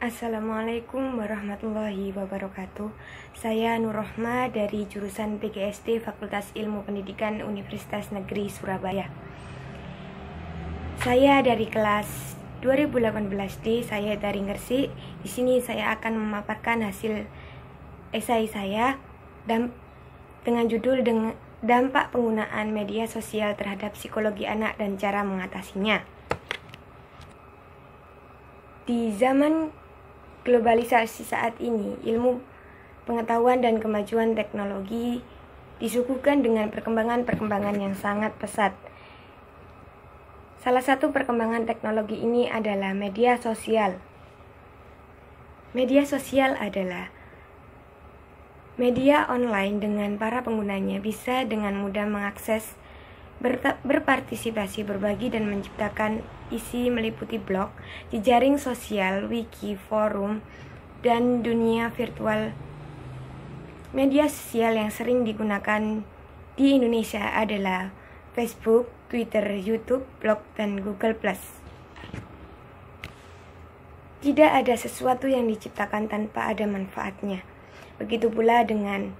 Assalamualaikum warahmatullahi wabarakatuh. Saya Nur Rohma dari jurusan PGSD Fakultas Ilmu Pendidikan Universitas Negeri Surabaya. Saya dari kelas 2018D, saya dari Gresik. Di sini saya akan memaparkan hasil esai saya dengan judul dampak penggunaan media sosial terhadap psikologi anak dan cara mengatasinya. Di zaman globalisasi saat ini, ilmu pengetahuan dan kemajuan teknologi disuguhkan dengan perkembangan-perkembangan yang sangat pesat. Salah satu perkembangan teknologi ini adalah media sosial. Media sosial adalah media online dengan para penggunanya bisa dengan mudah mengakses, berpartisipasi, berbagi, dan menciptakan isi meliputi blog, jejaring sosial, wiki, forum, dan dunia virtual. Media sosial yang sering digunakan di Indonesia adalah Facebook, Twitter, YouTube, blog, dan Google+. Tidak ada sesuatu yang diciptakan tanpa ada manfaatnya. Begitu pula dengan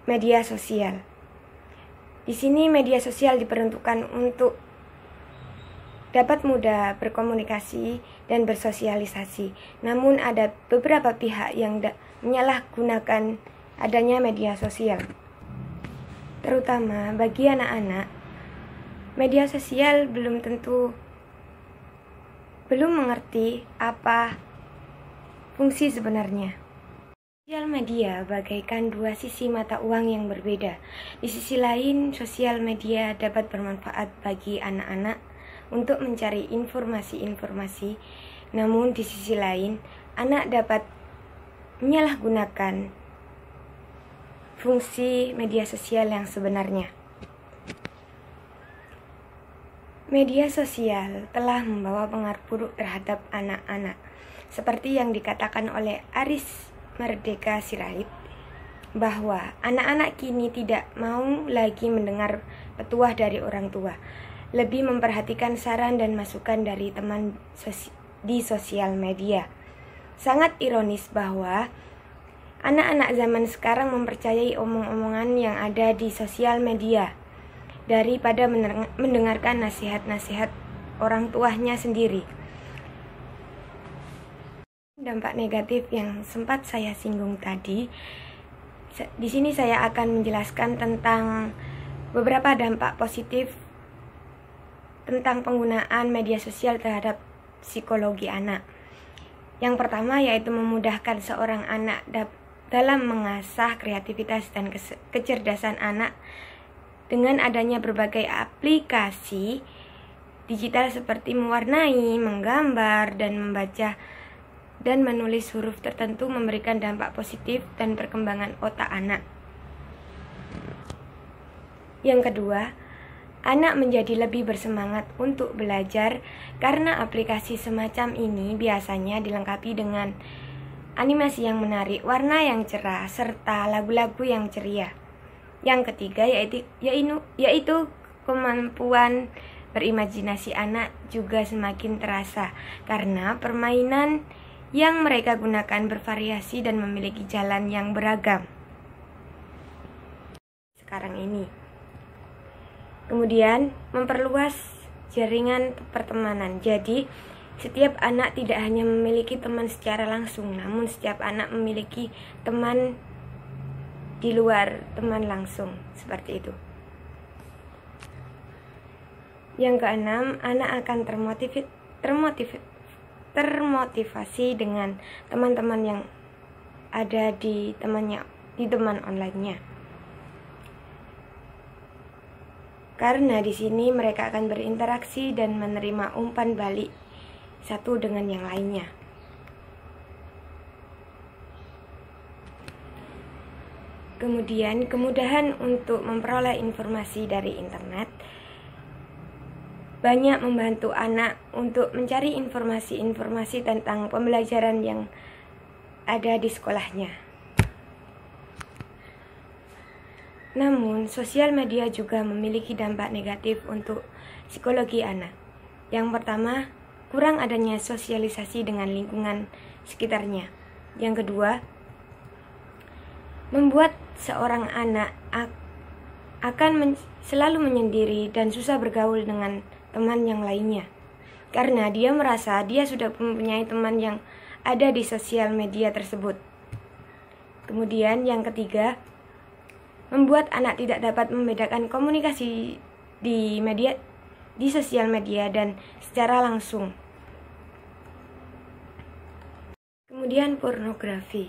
media sosial. Di sini media sosial diperuntukkan untuk dapat mudah berkomunikasi dan bersosialisasi. Namun ada beberapa pihak yang menyalahgunakan adanya media sosial. Terutama bagi anak-anak, media sosial belum mengerti apa fungsi sebenarnya. Sosial media bagaikan dua sisi mata uang yang berbeda. Di sisi lain, sosial media dapat bermanfaat bagi anak-anak untuk mencari informasi-informasi. Namun di sisi lain, anak dapat menyalahgunakan fungsi media sosial yang sebenarnya. Media sosial telah membawa pengaruh buruk terhadap anak-anak, seperti yang dikatakan oleh Aris Merdeka Sirait, bahwa anak-anak kini tidak mau lagi mendengar petuah dari orang tua, lebih memperhatikan saran dan masukan dari teman di sosial media. Sangat ironis bahwa anak-anak zaman sekarang mempercayai omong-omongan yang ada di sosial media daripada mendengarkan nasihat-nasihat orang tuanya sendiri. Dampak negatif yang sempat saya singgung tadi, di sini saya akan menjelaskan tentang beberapa dampak positif tentang penggunaan media sosial terhadap psikologi anak. Yang pertama yaitu memudahkan seorang anak dalam mengasah kreativitas dan kecerdasan anak dengan adanya berbagai aplikasi digital seperti mewarnai, menggambar, dan membaca dan menulis huruf tertentu memberikan dampak positif dan perkembangan otak anak. Yang kedua, anak menjadi lebih bersemangat untuk belajar karena aplikasi semacam ini biasanya dilengkapi dengan animasi yang menarik, warna yang cerah, serta lagu-lagu yang ceria. Yang ketiga yaitu kemampuan berimajinasi anak juga semakin terasa karena permainan yang mereka gunakan bervariasi dan memiliki jalan yang beragam sekarang ini. Kemudian memperluas jaringan pertemanan. Jadi setiap anak tidak hanya memiliki teman secara langsung, namun setiap anak memiliki teman di luar teman langsung, seperti itu. Yang keenam, anak akan termotivasi dengan teman-teman yang ada di teman online-nya. Karena di sini mereka akan berinteraksi dan menerima umpan balik satu dengan yang lainnya. Kemudian, kemudahan untuk memperoleh informasi dari internet banyak membantu anak untuk mencari informasi-informasi tentang pembelajaran yang ada di sekolahnya. Namun, sosial media juga memiliki dampak negatif untuk psikologi anak. Yang pertama, kurang adanya sosialisasi dengan lingkungan sekitarnya. Yang kedua, membuat seorang anak akan selalu menyendiri dan susah bergaul dengan teman yang lainnya, karena dia merasa dia sudah mempunyai teman yang ada di sosial media tersebut. Kemudian yang ketiga, membuat anak tidak dapat membedakan komunikasi di sosial media dan secara langsung. Kemudian pornografi.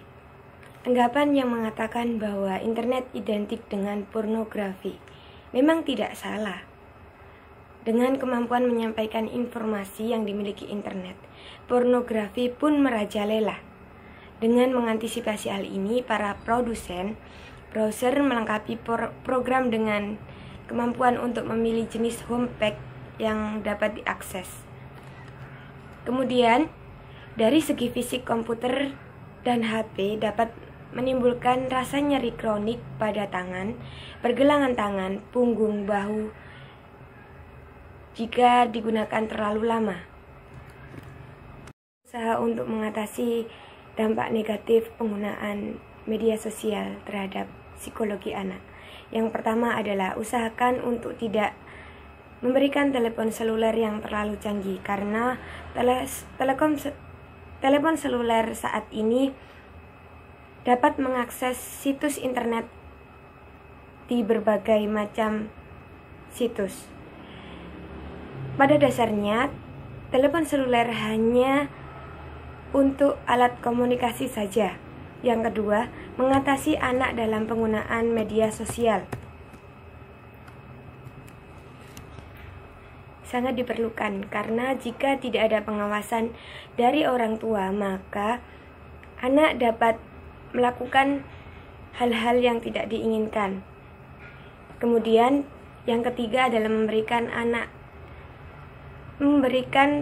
Anggapan yang mengatakan bahwa internet identik dengan pornografi memang tidak salah. Dengan kemampuan menyampaikan informasi yang dimiliki internet, pornografi pun merajalela. Dengan mengantisipasi hal ini, para produsen browser melengkapi program dengan kemampuan untuk memilih jenis homepage yang dapat diakses. Kemudian, dari segi fisik, komputer dan HP dapat menimbulkan rasa nyeri kronik pada tangan, pergelangan tangan, punggung, bahu jika digunakan terlalu lama. Usaha untuk mengatasi dampak negatif penggunaan media sosial terhadap psikologi anak. Yang pertama adalah usahakan untuk tidak memberikan telepon seluler yang terlalu canggih, karena telepon seluler saat ini dapat mengakses situs internet di berbagai macam situs. Pada dasarnya, telepon seluler hanya untuk alat komunikasi saja. Yang kedua, mengatasi anak dalam penggunaan media sosial. Sangat diperlukan, karena jika tidak ada pengawasan dari orang tua, maka anak dapat melakukan hal-hal yang tidak diinginkan. Kemudian yang ketiga adalah memberikan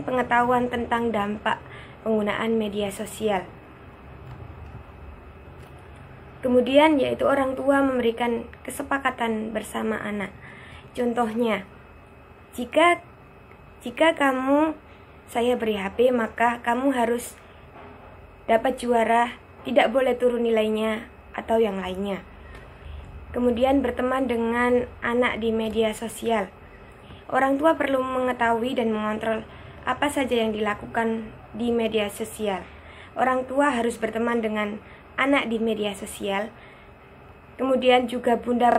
pengetahuan tentang dampak penggunaan media sosial. Kemudian yaitu orang tua memberikan kesepakatan bersama anak. Contohnya, jika saya beri HP, maka kamu harus dapat juara, tidak boleh turun nilainya atau yang lainnya. Kemudian berteman dengan anak di media sosial. Orang tua perlu mengetahui dan mengontrol apa saja yang dilakukan di media sosial. Orang tua harus berteman dengan anak di media sosial. Kemudian juga bunda